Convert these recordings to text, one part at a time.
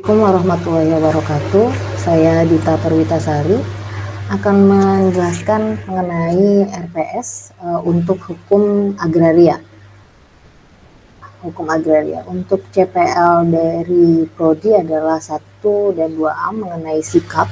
Assalamualaikum warahmatullahi wabarakatuh. Saya Dita Perwitasari akan menjelaskan mengenai RPS untuk hukum agraria. Untuk CPL dari Prodi adalah 1 dan 2A mengenai sikap,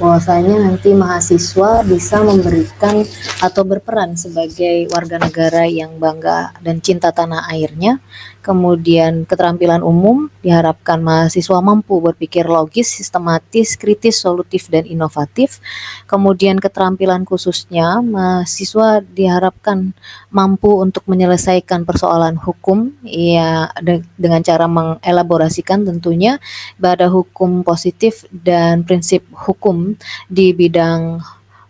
bahwasanya nanti mahasiswa bisa memberikan atau berperan sebagai warga negara yang bangga dan cinta tanah airnya. Kemudian keterampilan umum, diharapkan mahasiswa mampu berpikir logis, sistematis, kritis, solutif, dan inovatif. Kemudian keterampilan khususnya, mahasiswa diharapkan mampu untuk menyelesaikan persoalan hukum ya dengan cara mengelaborasikan tentunya pada hukum positif dan prinsip hukum di bidang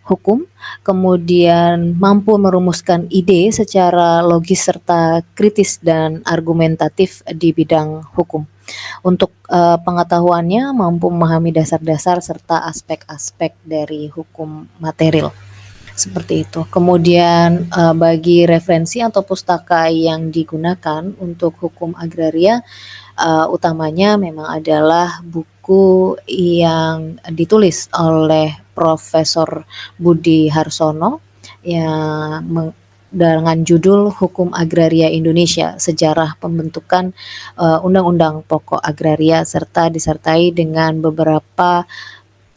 hukum, kemudian mampu merumuskan ide secara logis serta kritis dan argumentatif di bidang hukum. Untuk pengetahuannya mampu memahami dasar-dasar serta aspek-aspek dari hukum material. Seperti itu. Kemudian bagi referensi atau pustaka yang digunakan untuk hukum agraria, utamanya memang adalah buku yang ditulis oleh Profesor Budi Harsono yang dengan judul Hukum Agraria Indonesia, Sejarah Pembentukan Undang-Undang Pokok Agraria, serta disertai dengan beberapa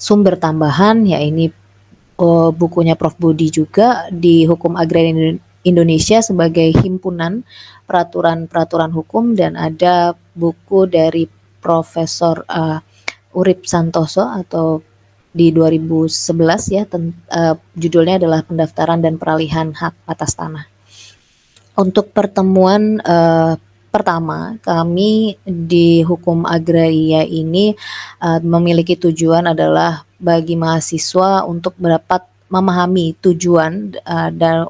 sumber tambahan, yaitu bukunya Prof. Budi juga di Hukum Agraria Indonesia sebagai himpunan peraturan-peraturan hukum, dan ada buku dari Profesor Urip Santoso atau di 2011 ya, judulnya adalah Pendaftaran dan Peralihan Hak Atas Tanah. Untuk pertemuan pertama, kami di Hukum Agraria ini memiliki tujuan adalah bagi mahasiswa untuk dapat memahami tujuan dan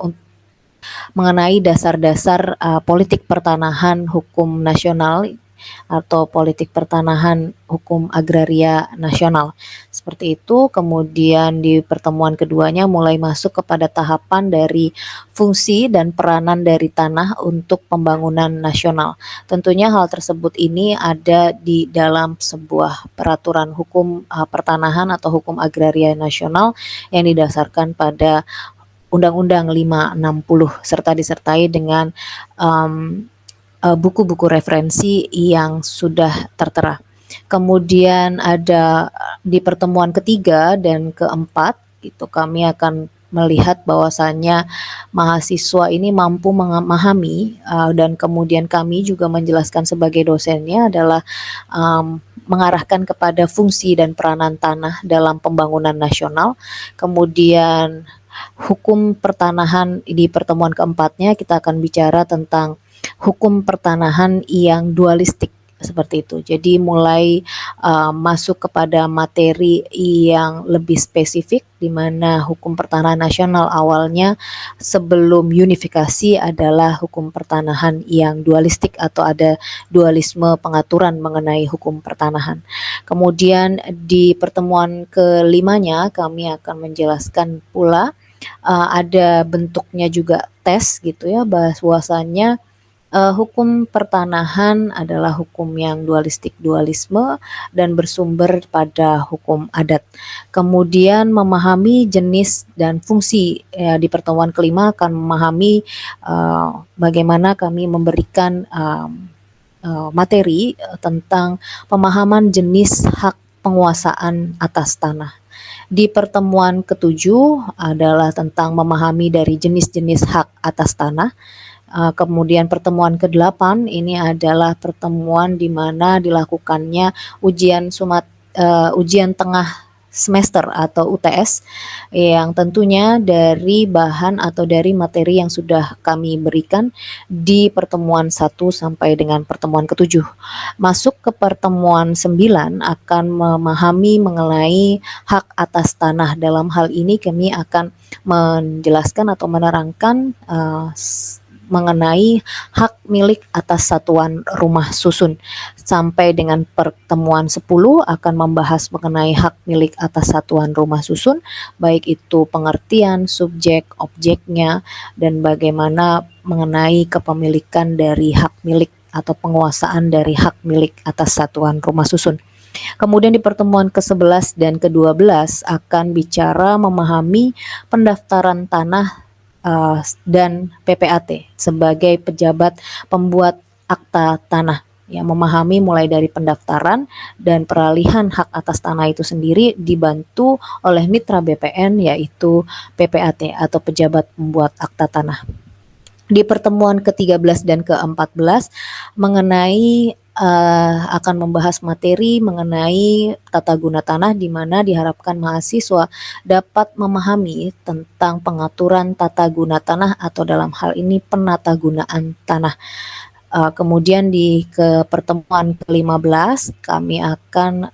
mengenai dasar-dasar politik pertanahan hukum nasional atau politik pertanahan hukum agraria nasional. Seperti itu. Kemudian di pertemuan keduanya mulai masuk kepada tahapan dari fungsi dan peranan dari tanah untuk pembangunan nasional. Tentunya hal tersebut ini ada di dalam sebuah peraturan hukum pertanahan atau hukum agraria nasional yang didasarkan pada Undang-Undang 560 serta disertai dengan buku-buku referensi yang sudah tertera. Kemudian ada di pertemuan ketiga dan keempat, itu kami akan melihat bahwasannya mahasiswa ini mampu memahami dan kemudian kami juga menjelaskan sebagai dosennya adalah mengarahkan kepada fungsi dan peranan tanah dalam pembangunan nasional. Kemudian hukum pertanahan di pertemuan keempatnya kita akan bicara tentang hukum pertanahan yang dualistik, seperti itu. Jadi mulai masuk kepada materi yang lebih spesifik, di mana hukum pertanahan nasional awalnya sebelum unifikasi adalah hukum pertanahan yang dualistik atau ada dualisme pengaturan mengenai hukum pertanahan. Kemudian di pertemuan kelimanya kami akan menjelaskan pula ada bentuknya juga tes gitu ya, bahwasannya hukum pertanahan adalah hukum yang dualisme dan bersumber pada hukum adat. Kemudian memahami jenis dan fungsi, di pertemuan kelima akan memahami bagaimana kami memberikan materi tentang pemahaman jenis hak penguasaan atas tanah. Di pertemuan ketujuh adalah tentang memahami dari jenis-jenis hak atas tanah. Kemudian pertemuan ke-8 ini adalah pertemuan di mana dilakukannya ujian tengah semester atau UTS, yang tentunya dari bahan atau dari materi yang sudah kami berikan di pertemuan 1 sampai dengan pertemuan ke-7. Masuk ke pertemuan 9 akan memahami mengenai hak atas tanah. Dalam hal ini kami akan menjelaskan atau menerangkan mengenai hak milik atas satuan rumah susun. Sampai dengan pertemuan 10 akan membahas mengenai hak milik atas satuan rumah susun, baik itu pengertian, subjek, objeknya, dan bagaimana mengenai kepemilikan dari hak milik atau penguasaan dari hak milik atas satuan rumah susun. Kemudian di pertemuan ke-11 dan ke-12 akan bicara memahami pendaftaran tanah dan PPAT sebagai pejabat pembuat akta tanah. Ya, memahami mulai dari pendaftaran dan peralihan hak atas tanah itu sendiri dibantu oleh mitra BPN yaitu PPAT atau pejabat pembuat akta tanah. Di pertemuan ke-13 dan ke-14 mengenai akan membahas materi mengenai tata guna tanah di mana diharapkan mahasiswa dapat memahami tentang pengaturan tata guna tanah atau dalam hal ini penata gunaan tanah. Kemudian di pertemuan ke-15 kami akan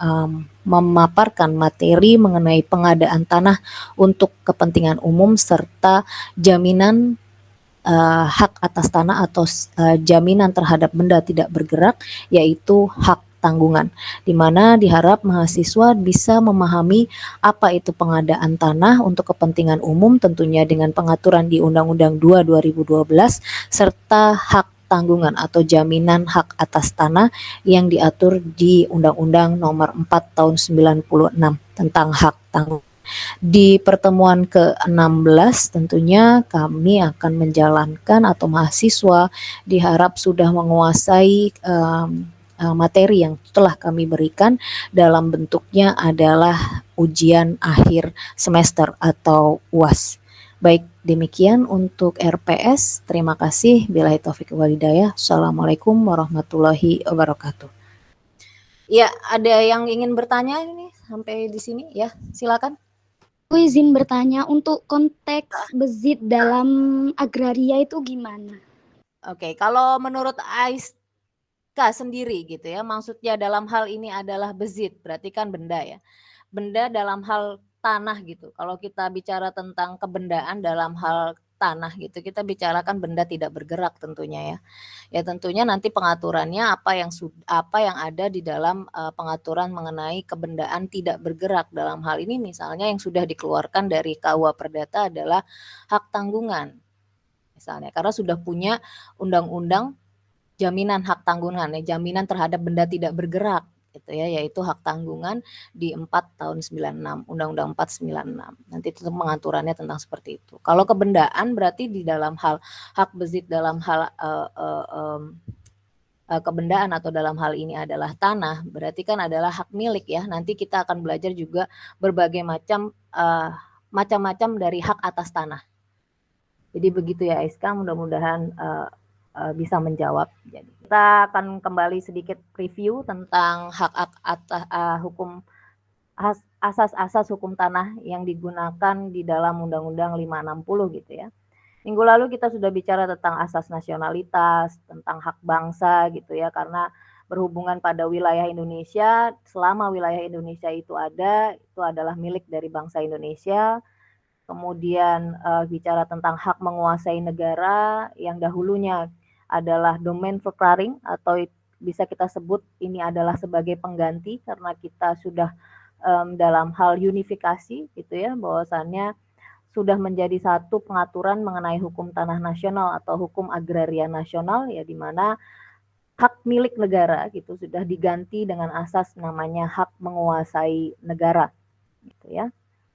memaparkan materi mengenai pengadaan tanah untuk kepentingan umum serta jaminan hak atas tanah atau jaminan terhadap benda tidak bergerak yaitu hak tanggungan, di mana diharap mahasiswa bisa memahami apa itu pengadaan tanah untuk kepentingan umum tentunya dengan pengaturan di Undang-Undang 2 2012 serta hak tanggungan atau jaminan hak atas tanah yang diatur di Undang-Undang Nomor 4 Tahun 96 tentang hak tanggungan. Di pertemuan ke-16 tentunya kami akan menjalankan atau mahasiswa diharap sudah menguasai materi yang telah kami berikan dalam bentuknya adalah ujian akhir semester atau UAS. Baik, demikian untuk RPS. Terima kasih. Billahi taufiq wal hidayah. Assalamualaikum warahmatullahi wabarakatuh. Ya, ada yang ingin bertanya ini sampai di sini ya? Silakan. Aku izin bertanya, untuk konteks bezit dalam agraria itu gimana? Oke, kalau menurut Aiska sendiri gitu ya, maksudnya dalam hal ini adalah bezit, berarti kan benda ya. Benda dalam hal tanah gitu. Kalau kita bicara tentang kebendaan dalam hal tanah gitu, kita bicarakan benda tidak bergerak tentunya ya. Ya tentunya nanti pengaturannya apa yang ada di dalam pengaturan mengenai kebendaan tidak bergerak. Dalam hal ini misalnya yang sudah dikeluarkan dari KUH Perdata adalah hak tanggungan. Misalnya karena sudah punya undang-undang jaminan hak tanggungan ya, jaminan terhadap benda tidak bergerak gitu ya, yaitu hak tanggungan di 4 tahun 96, Undang-Undang 4 96. Nanti itu pengaturannya tentang seperti itu. Kalau kebendaan berarti di dalam hal hak bezit dalam hal kebendaan atau dalam hal ini adalah tanah, berarti kan adalah hak milik ya. Nanti kita akan belajar juga berbagai macam-macam dari hak atas tanah. Jadi begitu ya Aiska, mudah-mudahan bisa menjawab. Jadi kita akan kembali sedikit review tentang hak atas hukum asas-asas hukum tanah yang digunakan di dalam Undang-Undang 560 gitu ya. Minggu lalu kita sudah bicara tentang asas nasionalitas, tentang hak bangsa gitu ya, karena berhubungan pada wilayah Indonesia, selama wilayah Indonesia itu adalah milik dari bangsa Indonesia. Kemudian bicara tentang hak menguasai negara yang dahulunya adalah domain verklaring atau bisa kita sebut ini adalah sebagai pengganti karena kita sudah dalam hal unifikasi gitu ya, bahwasannya sudah menjadi satu pengaturan mengenai hukum tanah nasional atau hukum agraria nasional ya, di mana hak milik negara gitu sudah diganti dengan asas namanya hak menguasai negara gitu ya.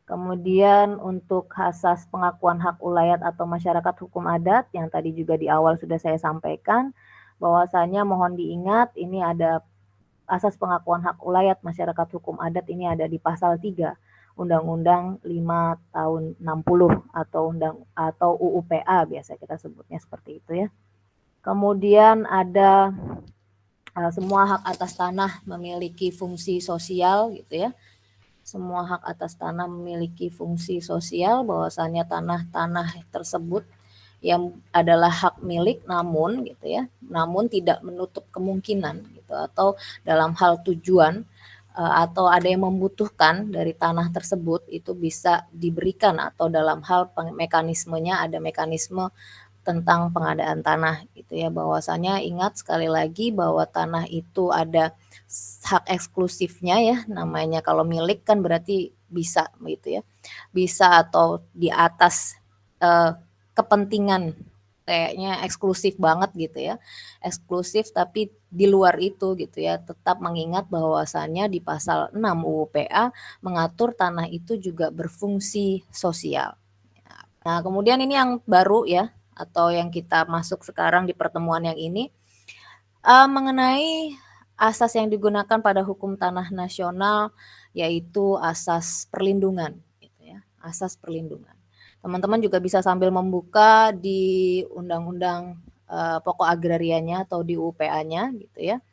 Kemudian untuk asas pengakuan hak ulayat atau masyarakat hukum adat yang tadi juga di awal sudah saya sampaikan, bahwasanya mohon diingat ini ada asas pengakuan hak ulayat masyarakat hukum adat ini ada di pasal 3 Undang-Undang 5 tahun 60 atau UUPA biasa kita sebutnya seperti itu ya. Kemudian ada semua hak atas tanah memiliki fungsi sosial gitu ya. Semua hak atas tanah memiliki fungsi sosial, bahwasannya tanah-tanah tersebut yang adalah hak milik namun gitu ya, namun tidak menutup kemungkinan gitu atau dalam hal tujuan atau ada yang membutuhkan dari tanah tersebut itu bisa diberikan atau dalam hal mekanismenya ada mekanisme tentang pengadaan tanah gitu ya, bahwasanya ingat sekali lagi bahwa tanah itu ada hak eksklusifnya ya, namanya kalau milik kan berarti bisa gitu ya, bisa atau di atas kepentingan kayaknya eksklusif banget gitu ya. Eksklusif tapi di luar itu gitu ya, tetap mengingat bahwasannya di pasal 6 UU PA mengatur tanah itu juga berfungsi sosial. Nah, kemudian ini yang baru ya, atau yang kita masuk sekarang di pertemuan yang ini, mengenai asas yang digunakan pada hukum tanah nasional, yaitu asas perlindungan, gitu ya, asas perlindungan. Teman-teman juga bisa sambil membuka di Undang-Undang Pokok Agrarianya atau di UPA-nya, gitu ya.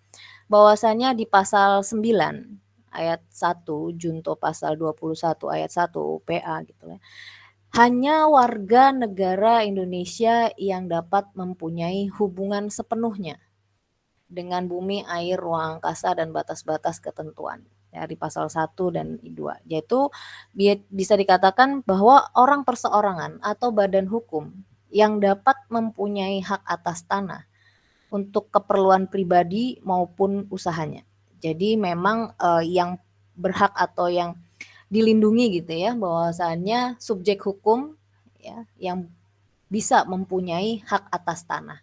Bahwasanya di pasal 9 ayat 1 junto pasal 21 ayat 1 UPA gitu ya. Hanya warga negara Indonesia yang dapat mempunyai hubungan sepenuhnya dengan bumi, air, ruang angkasa, dan batas-batas ketentuan ya, di pasal 1 dan 2. Yaitu bisa dikatakan bahwa orang perseorangan atau badan hukum yang dapat mempunyai hak atas tanah untuk keperluan pribadi maupun usahanya. Jadi memang yang berhak atau yang dilindungi gitu ya, bahwasannya subjek hukum ya yang bisa mempunyai hak atas tanah.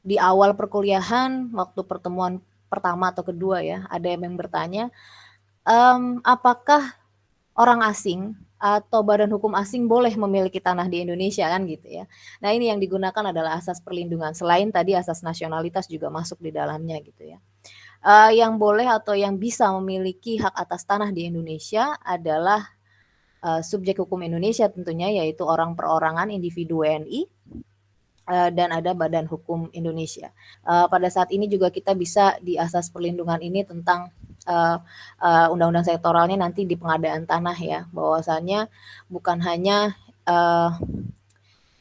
Di awal perkuliahan waktu pertemuan pertama atau kedua ya, ada yang bertanya, apakah orang asing atau badan hukum asing boleh memiliki tanah di Indonesia kan gitu ya. Nah, ini yang digunakan adalah asas perlindungan. Selain tadi asas nasionalitas juga masuk di dalamnya gitu ya. Yang boleh atau yang bisa memiliki hak atas tanah di Indonesia adalah subjek hukum Indonesia tentunya, yaitu orang perorangan individu WNI, dan ada Badan Hukum Indonesia. Pada saat ini juga kita bisa di asas perlindungan ini tentang undang-undang sektoralnya nanti di pengadaan tanah ya, bahwasannya bukan hanya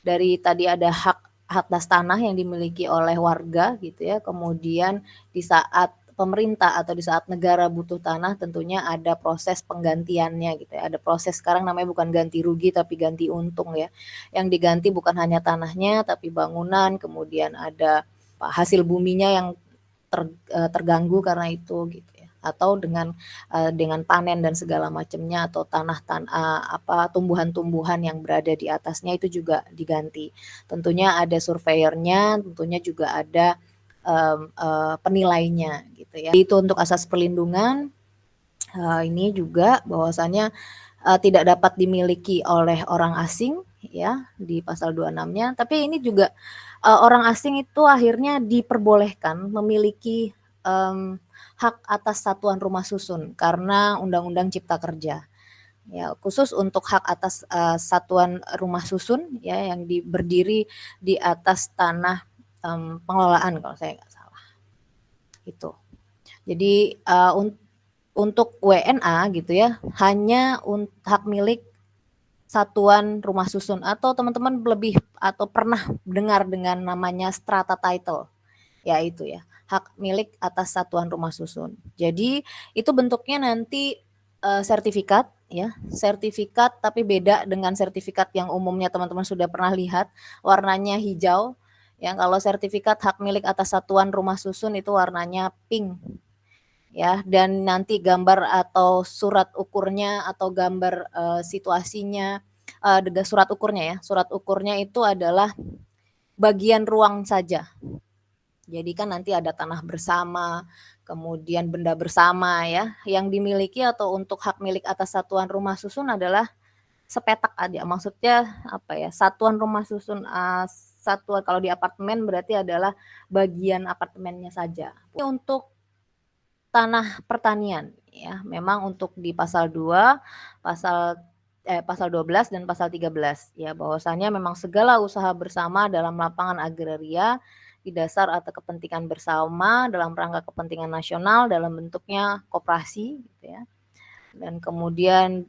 dari tadi ada hak atas tanah yang dimiliki oleh warga gitu ya, kemudian di saat pemerintah atau di saat negara butuh tanah tentunya ada proses penggantiannya gitu ya. Ada proses sekarang namanya bukan ganti rugi tapi ganti untung ya. Yang diganti bukan hanya tanahnya tapi bangunan, kemudian ada hasil buminya yang terganggu karena itu gitu ya. Atau dengan panen dan segala macamnya atau tumbuhan-tumbuhan yang berada di atasnya itu juga diganti. Tentunya ada surveyornya, tentunya juga ada penilainya gitu ya. Itu untuk asas perlindungan. Ini juga bahwasannya tidak dapat dimiliki oleh orang asing ya di pasal 26-nya, tapi ini juga orang asing itu akhirnya diperbolehkan memiliki hak atas satuan rumah susun karena Undang-Undang Cipta Kerja. Ya, khusus untuk hak atas satuan rumah susun ya yang berdiri di atas tanah pengelolaan kalau saya nggak salah. Itu. Jadi untuk WNA gitu ya, hanya hak milik satuan rumah susun atau teman-teman lebih atau pernah dengar dengan namanya strata title, ya itu ya, hak milik atas satuan rumah susun. Jadi itu bentuknya nanti sertifikat ya, sertifikat tapi beda dengan sertifikat yang umumnya teman-teman sudah pernah lihat, warnanya hijau. Ya, kalau sertifikat hak milik atas satuan rumah susun itu warnanya pink. Ya, dan nanti gambar atau surat ukurnya atau gambar situasinya, surat ukurnya ya, surat ukurnya itu adalah bagian ruang saja. Jadi kan nanti ada tanah bersama, kemudian benda bersama ya, yang dimiliki atau untuk hak milik atas satuan rumah susun adalah sepetak aja. Maksudnya apa ya? Satuan rumah susun satuan kalau di apartemen berarti adalah bagian apartemennya saja. Untuk tanah pertanian ya, memang untuk di pasal 2, pasal 12 dan pasal 13 ya, bahwasanya memang segala usaha bersama dalam lapangan agraria di dasar atau kepentingan bersama dalam rangka kepentingan nasional dalam bentuknya koperasi gitu ya. Dan kemudian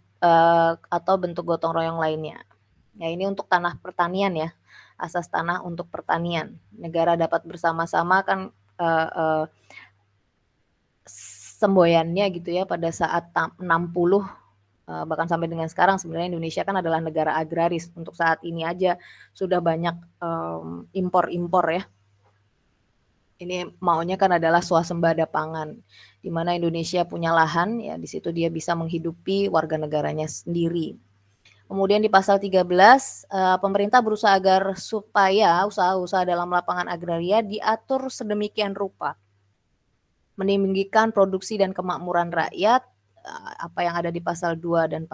atau bentuk gotong royong lainnya. Ya, ini untuk tanah pertanian ya. Asas tanah untuk pertanian. Negara dapat bersama-sama kan semboyannya gitu ya pada saat 60 bahkan sampai dengan sekarang sebenarnya Indonesia kan adalah negara agraris. Untuk saat ini aja sudah banyak impor-impor ya. Ini maunya kan adalah swasembada pangan, di mana Indonesia punya lahan ya, di situ dia bisa menghidupi warga negaranya sendiri. Kemudian di pasal 13, pemerintah berusaha agar supaya usaha-usaha dalam lapangan agraria diatur sedemikian rupa, meninggikan produksi dan kemakmuran rakyat, apa yang ada di pasal 2 dan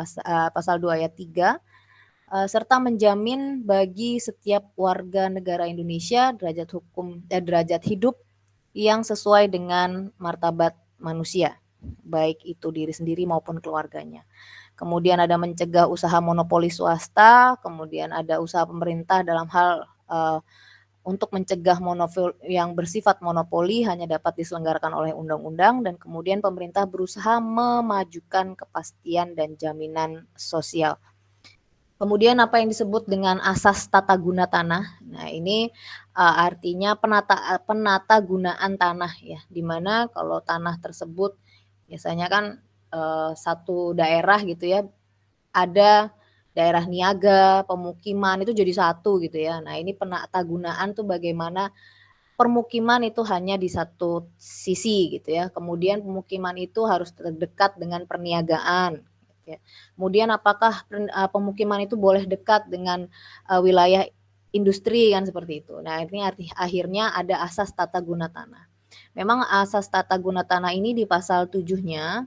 pasal 2 ayat 3, serta menjamin bagi setiap warga negara Indonesia derajat hidup yang sesuai dengan martabat manusia, baik itu diri sendiri maupun keluarganya. Kemudian ada mencegah usaha monopoli swasta, kemudian ada usaha pemerintah dalam hal untuk mencegah yang bersifat monopoli hanya dapat diselenggarakan oleh undang-undang, dan kemudian pemerintah berusaha memajukan kepastian dan jaminan sosial. Kemudian apa yang disebut dengan asas tata guna tanah. Nah, ini artinya penata gunaan tanah ya, di mana kalau tanah tersebut biasanya kan satu daerah gitu ya, ada daerah niaga, pemukiman itu jadi satu gitu ya. Nah, ini penata gunaan tuh bagaimana permukiman itu hanya di satu sisi gitu ya. Kemudian pemukiman itu harus terdekat dengan perniagaan. Ya. Kemudian apakah pemukiman itu boleh dekat dengan wilayah industri kan seperti itu. Nah, ini akhirnya ada asas tata guna tanah. Memang asas tata guna tanah ini di pasal 7-nya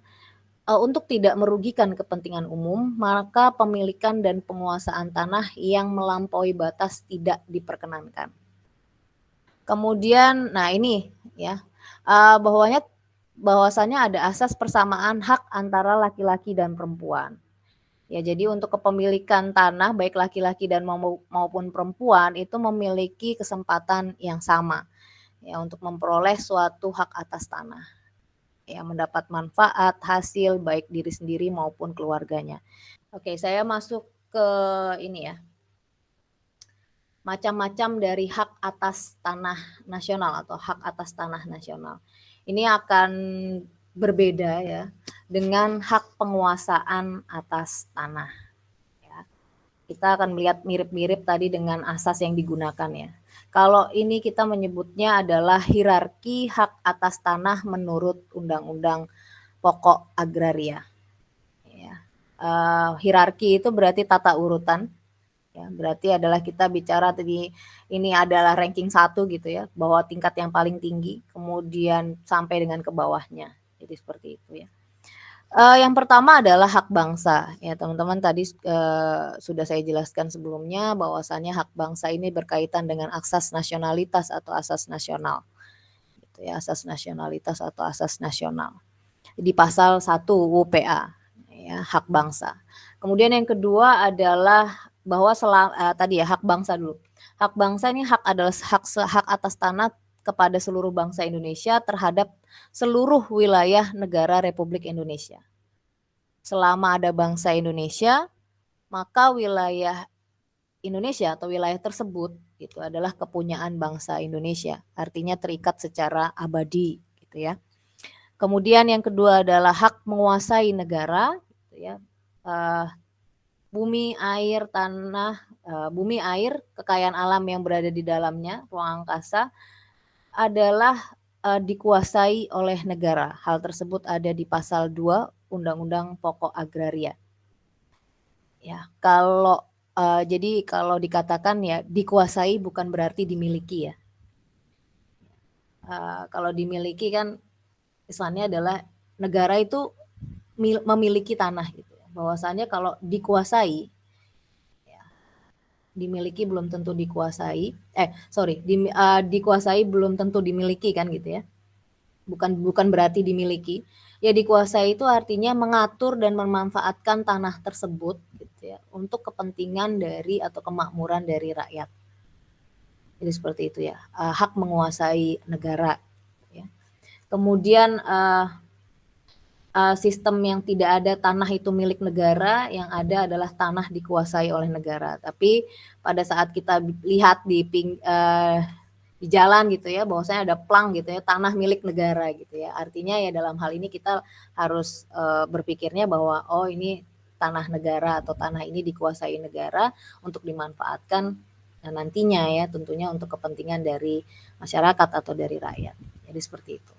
untuk tidak merugikan kepentingan umum, maka pemilikan dan penguasaan tanah yang melampaui batas tidak diperkenankan. Kemudian, nah ini ya, bahwasanya ada asas persamaan hak antara laki-laki dan perempuan. Ya, jadi untuk kepemilikan tanah baik laki-laki dan maupun perempuan itu memiliki kesempatan yang sama ya untuk memperoleh suatu hak atas tanah. Ya, mendapat manfaat, hasil baik diri sendiri maupun keluarganya. Oke, saya masuk ke ini ya. Macam-macam dari hak atas tanah nasional atau hak atas tanah nasional. Ini akan berbeda ya dengan hak penguasaan atas tanah. Ya. Kita akan melihat mirip-mirip tadi dengan asas yang digunakan ya. Kalau ini kita menyebutnya adalah hierarki hak atas tanah menurut Undang-Undang Pokok Agraria. Ya. Hierarki itu berarti tata urutan. Ya, berarti adalah kita bicara tadi ini adalah ranking 1 gitu ya, bahwa tingkat yang paling tinggi, kemudian sampai dengan ke bawahnya. Jadi seperti itu ya. Yang pertama adalah hak bangsa. Ya, teman-teman tadi sudah saya jelaskan sebelumnya bahwasannya hak bangsa ini berkaitan dengan asas nasionalitas atau asas nasional. Gitu ya, asas nasionalitas atau asas nasional. Di pasal 1 UPA ya, hak bangsa. Kemudian yang kedua adalah bahwa tadi ya hak bangsa dulu. Hak bangsa ini adalah hak atas tanah kepada seluruh bangsa Indonesia terhadap seluruh wilayah negara Republik Indonesia. Selama ada bangsa Indonesia, maka wilayah Indonesia atau wilayah tersebut itu adalah kepunyaan bangsa Indonesia. Artinya terikat secara abadi gitu ya. Kemudian yang kedua adalah hak menguasai negara gitu ya. Bumi, air, tanah, bumi, air, kekayaan alam yang berada di dalamnya, ruang angkasa adalah dikuasai oleh negara. Hal tersebut ada di pasal 2 Undang-Undang Pokok Agraria. Ya, jadi kalau dikatakan ya dikuasai bukan berarti dimiliki ya. Kalau dimiliki kan istilahnya adalah negara itu memiliki tanah gitu. Bahwasannya kalau dikuasai dimiliki belum tentu dikuasai. Dikuasai belum tentu dimiliki kan gitu ya. Bukan berarti dimiliki. Ya dikuasai itu artinya mengatur dan memanfaatkan tanah tersebut gitu ya untuk kepentingan dari atau kemakmuran dari rakyat. Jadi seperti itu ya. Hak menguasai negara ya. Kemudian sistem yang tidak ada tanah itu milik negara, yang ada adalah tanah dikuasai oleh negara. Tapi pada saat kita lihat di jalan gitu ya, bahwasanya ada plang gitu ya, tanah milik negara gitu ya. Artinya ya dalam hal ini kita harus berpikirnya bahwa oh ini tanah negara atau tanah ini dikuasai negara untuk dimanfaatkan nantinya ya tentunya untuk kepentingan dari masyarakat atau dari rakyat. Jadi seperti itu.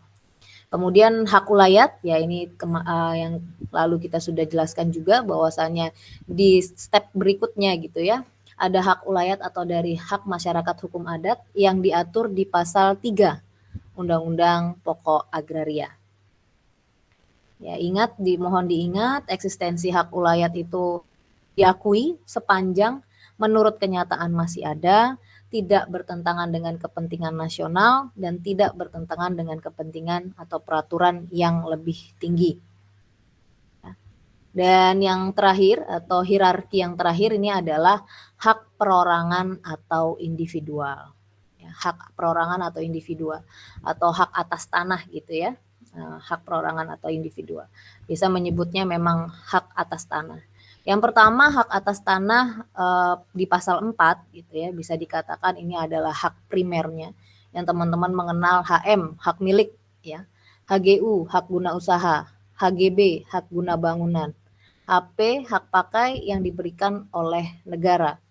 Kemudian hak ulayat, ya ini yang lalu kita sudah jelaskan juga bahwasanya di step berikutnya gitu ya, ada hak ulayat atau dari hak masyarakat hukum adat yang diatur di pasal 3 Undang-Undang Pokok Agraria. Ya, mohon diingat eksistensi hak ulayat itu diakui sepanjang menurut kenyataan masih ada, tidak bertentangan dengan kepentingan nasional, dan tidak bertentangan dengan kepentingan atau peraturan yang lebih tinggi. Dan yang terakhir atau hierarki yang terakhir ini adalah hak perorangan atau individual. Ya, hak perorangan atau individual atau hak atas tanah gitu ya. Hak perorangan atau individual. Bisa menyebutnya memang hak atas tanah. Yang pertama hak atas tanah di pasal 4 gitu ya, bisa dikatakan ini adalah hak primernya yang teman-teman mengenal HM, hak milik ya. HGU, hak guna usaha, HGB, hak guna bangunan, HP, hak pakai yang diberikan oleh negara.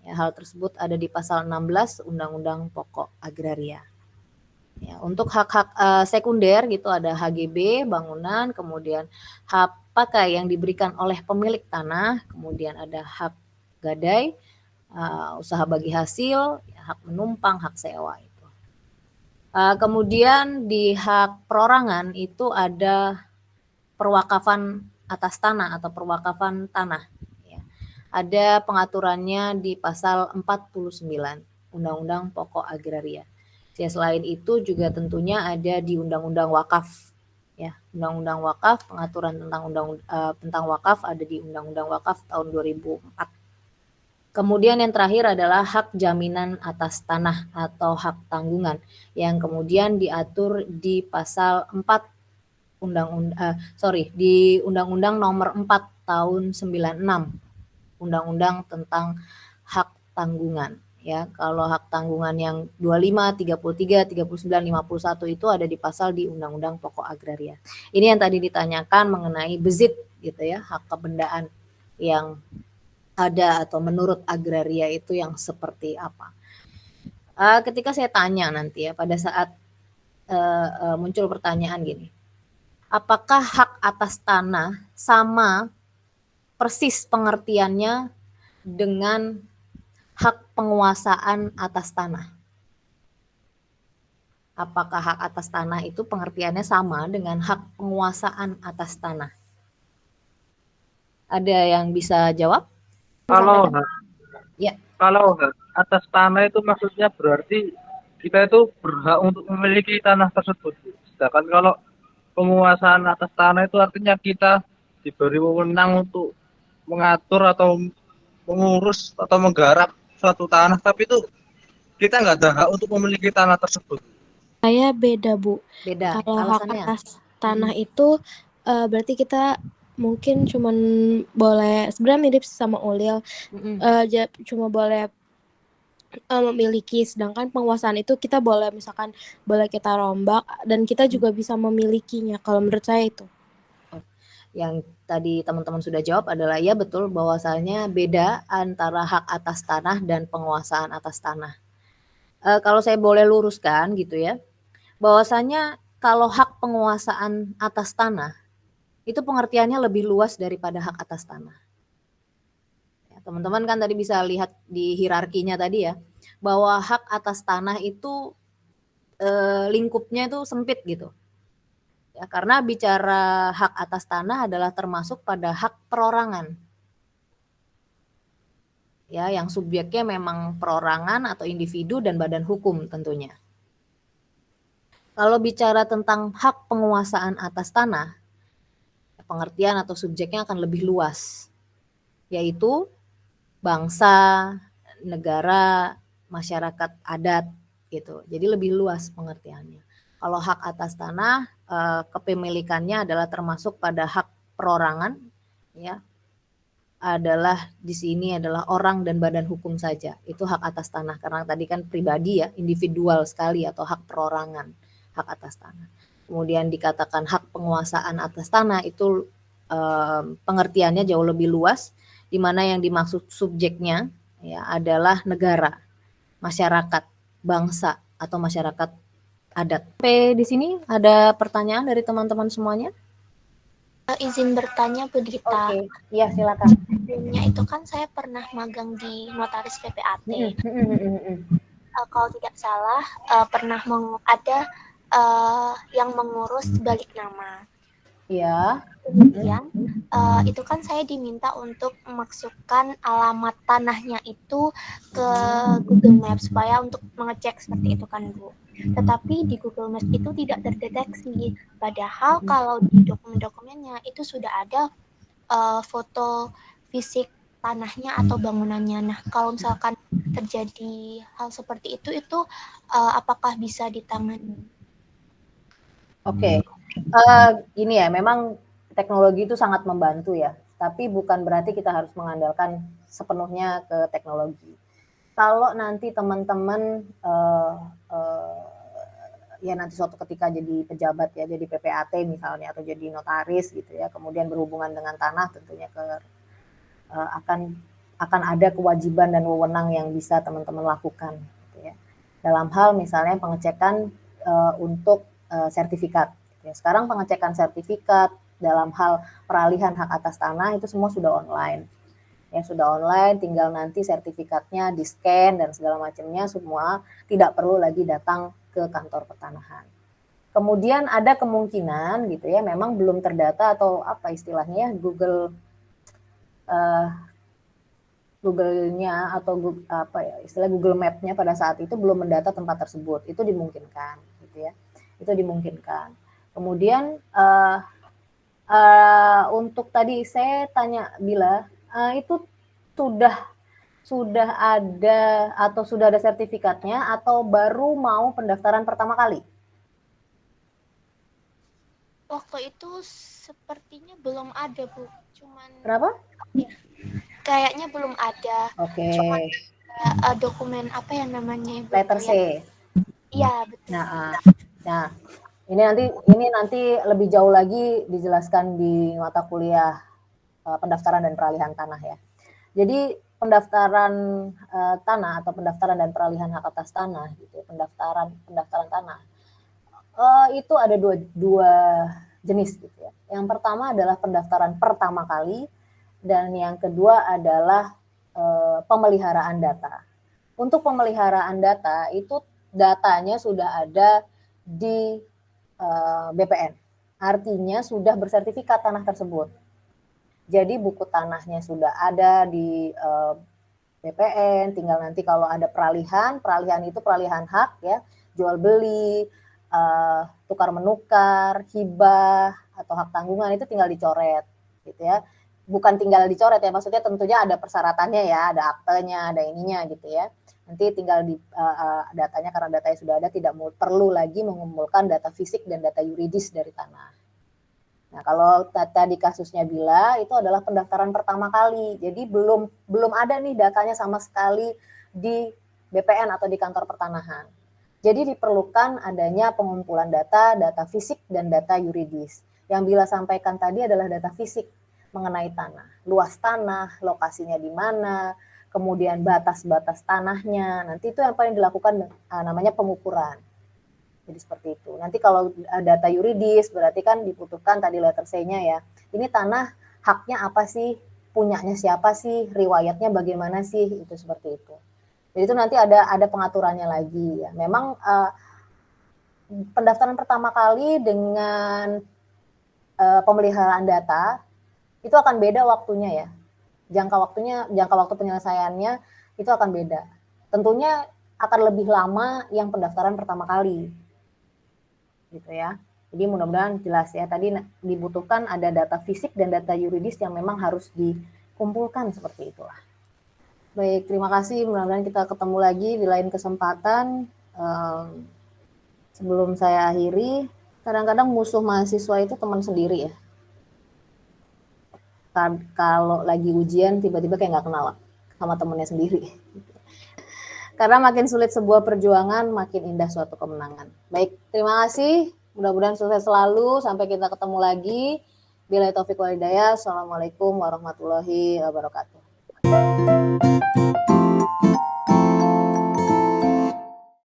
Ya, hal tersebut ada di pasal 16 Undang-Undang Pokok Agraria. Ya, untuk hak-hak sekunder gitu ada HGB, bangunan, kemudian hak pakai yang diberikan oleh pemilik tanah, kemudian ada hak gadai, usaha bagi hasil, ya, hak menumpang, hak sewa itu. Kemudian di hak perorangan itu ada perwakafan atas tanah atau perwakafan tanah. Ya. Ada pengaturannya di pasal 49 Undang-Undang Pokok Agraria. Ya, selain itu juga tentunya ada di Undang-Undang Wakaf. Ya, Undang-Undang Wakaf, pengaturan tentang wakaf ada di Undang-Undang Wakaf tahun 2004. Kemudian yang terakhir adalah hak jaminan atas tanah atau hak tanggungan yang kemudian diatur di pasal 4 di Undang-Undang Nomor 4 tahun 96, Undang-Undang tentang hak tanggungan. Ya, kalau hak tanggungan yang 25, 33, 39, 51 itu ada di pasal di Undang-Undang Pokok Agraria. Ini yang tadi ditanyakan mengenai bezit gitu ya, hak kebendaan yang ada atau menurut agraria itu yang seperti apa. Ketika saya tanya nanti ya pada saat muncul pertanyaan gini, apakah hak atas tanah sama persis pengertiannya dengan hak penguasaan atas tanah? Apakah hak atas tanah itu pengertiannya sama dengan hak penguasaan atas tanah? Ada yang bisa jawab? Kalau Sampaikan. Ya. kalau hak atas tanah itu maksudnya berarti kita itu berhak untuk memiliki tanah tersebut. Sedangkan kalau penguasaan atas tanah itu artinya kita diberi wewenang untuk mengatur atau mengurus atau menggarap suatu tanah, tapi itu kita nggak ada hak untuk memiliki tanah tersebut. Saya beda, Bu. Beda. Kalau hak Alasannya? atas tanah itu berarti kita mungkin cuman boleh, sebenarnya mirip sama Ulil, cuma boleh memiliki, sedangkan penguasaan itu kita boleh misalkan boleh kita rombak dan kita juga bisa memilikinya. Kalau menurut saya itu. Yang tadi teman-teman sudah jawab adalah ya betul bahwasanya beda antara hak atas tanah dan penguasaan atas tanah. Kalau saya boleh luruskan gitu ya, bahwasanya kalau hak penguasaan atas tanah itu pengertiannya lebih luas daripada hak atas tanah. Ya, teman-teman kan tadi bisa lihat di hierarkinya tadi ya, bahwa hak atas tanah itu lingkupnya itu sempit gitu. Ya, karena bicara hak atas tanah adalah termasuk pada hak perorangan. Ya, yang subjeknya memang perorangan atau individu dan badan hukum tentunya. Kalau bicara tentang hak penguasaan atas tanah, pengertian atau subjeknya akan lebih luas, yaitu bangsa, negara, masyarakat adat gitu. Jadi lebih luas pengertiannya. Kalau hak atas tanah, kepemilikannya adalah termasuk pada hak perorangan, ya, adalah di sini adalah orang dan badan hukum saja. Itu hak atas tanah karena tadi kan pribadi ya, individual sekali atau hak perorangan, hak atas tanah. Kemudian dikatakan hak penguasaan atas tanah itu pengertiannya jauh lebih luas, di mana yang dimaksud subjeknya ya adalah negara, masyarakat, bangsa atau masyarakat adat. Sampai di sini ada pertanyaan dari teman-teman semuanya? Izin bertanya Bu Dita. Oke, iya silakan. Sebelumnya itu kan saya pernah magang di notaris PPAT. Kalau tidak salah pernah ada yang mengurus balik nama. Iya. Kemudian itu kan saya diminta untuk memasukkan alamat tanahnya itu ke Google Maps supaya untuk mengecek seperti itu kan Bu. Tetapi di Google Maps itu tidak terdeteksi. Padahal kalau di dokumen-dokumennya itu sudah ada foto fisik tanahnya atau bangunannya. Nah, kalau misalkan terjadi hal seperti itu apakah bisa ditangani? Oke. Ini ya, memang teknologi itu sangat membantu ya, tapi bukan berarti kita harus mengandalkan sepenuhnya ke teknologi. Kalau nanti teman-teman ya nanti suatu ketika jadi pejabat ya, jadi PPAT misalnya atau jadi notaris gitu ya, kemudian berhubungan dengan tanah, tentunya akan ada kewajiban dan wewenang yang bisa teman-teman lakukan gitu ya. Dalam hal misalnya pengecekan untuk sertifikat. Sekarang pengecekan sertifikat dalam hal peralihan hak atas tanah itu semua sudah online. Ya sudah online, tinggal nanti sertifikatnya di-scan dan segala macamnya semua, tidak perlu lagi datang ke kantor pertanahan. Kemudian ada kemungkinan gitu ya, memang belum terdata atau apa istilahnya ya, Google-nya atau istilah Google Map-nya pada saat itu belum mendata tempat tersebut. Itu dimungkinkan gitu ya. Itu dimungkinkan. Kemudian untuk tadi saya tanya Bila, itu sudah ada atau sudah ada sertifikatnya atau baru mau pendaftaran pertama kali? Waktu itu sepertinya belum ada Bu. Cuman Kenapa? Ya, kayaknya belum ada. Oke. Cuman dokumen apa yang namanya Ibu? Letter C. Iya, betul. Nah, ini nanti lebih jauh lagi dijelaskan di mata kuliah pendaftaran dan peralihan tanah ya. Jadi pendaftaran tanah atau pendaftaran dan peralihan hak atas tanah gitu, pendaftaran tanah itu ada dua jenis gitu ya. Yang pertama adalah pendaftaran pertama kali dan yang kedua adalah pemeliharaan data. Untuk pemeliharaan data itu datanya sudah ada di BPN, artinya sudah bersertifikat tanah tersebut. Jadi buku tanahnya sudah ada di BPN, tinggal nanti kalau ada peralihan itu peralihan hak ya, jual beli, tukar menukar, hibah atau hak tanggungan itu tinggal dicoret gitu ya. Bukan tinggal dicoret ya, maksudnya tentunya ada persyaratannya ya, ada aktenya, ada ininya gitu ya. Nanti tinggal di datanya, karena datanya sudah ada, tidak perlu lagi mengumpulkan data fisik dan data yuridis dari tanah. Nah, kalau data di kasusnya Bila itu adalah pendaftaran pertama kali. Jadi belum ada nih datanya sama sekali di BPN atau di kantor pertanahan. Jadi diperlukan adanya pengumpulan data fisik dan data yuridis. Yang Bila sampaikan tadi adalah data fisik mengenai tanah, luas tanah, lokasinya di mana, kemudian batas-batas tanahnya. Nanti itu yang paling dilakukan namanya pengukuran. Jadi seperti itu. Nanti kalau data yuridis berarti kan dibutuhkan tadi letter C-nya ya. Ini tanah haknya apa sih? Punyanya siapa sih? Riwayatnya bagaimana sih? Itu seperti itu. Jadi itu nanti ada pengaturannya lagi ya. Memang pendaftaran pertama kali dengan pemeliharaan data itu akan beda waktunya ya. Jangka waktu penyelesaiannya itu akan beda. Tentunya akan lebih lama yang pendaftaran pertama kali. Gitu ya. Jadi mudah-mudahan jelas ya. Tadi dibutuhkan ada data fisik dan data yuridis yang memang harus dikumpulkan seperti itulah. Baik, terima kasih. Mudah-mudahan kita ketemu lagi di lain kesempatan. Sebelum saya akhiri, kadang-kadang musuh mahasiswa itu teman sendiri ya. Kalau lagi ujian tiba-tiba kayak nggak kenal sama temennya sendiri. Karena makin sulit sebuah perjuangan, makin indah suatu kemenangan. Baik, terima kasih. Mudah-mudahan sukses selalu. Sampai kita ketemu lagi. Billahi taufiq wal hidayah. Assalamualaikum warahmatullahi wabarakatuh.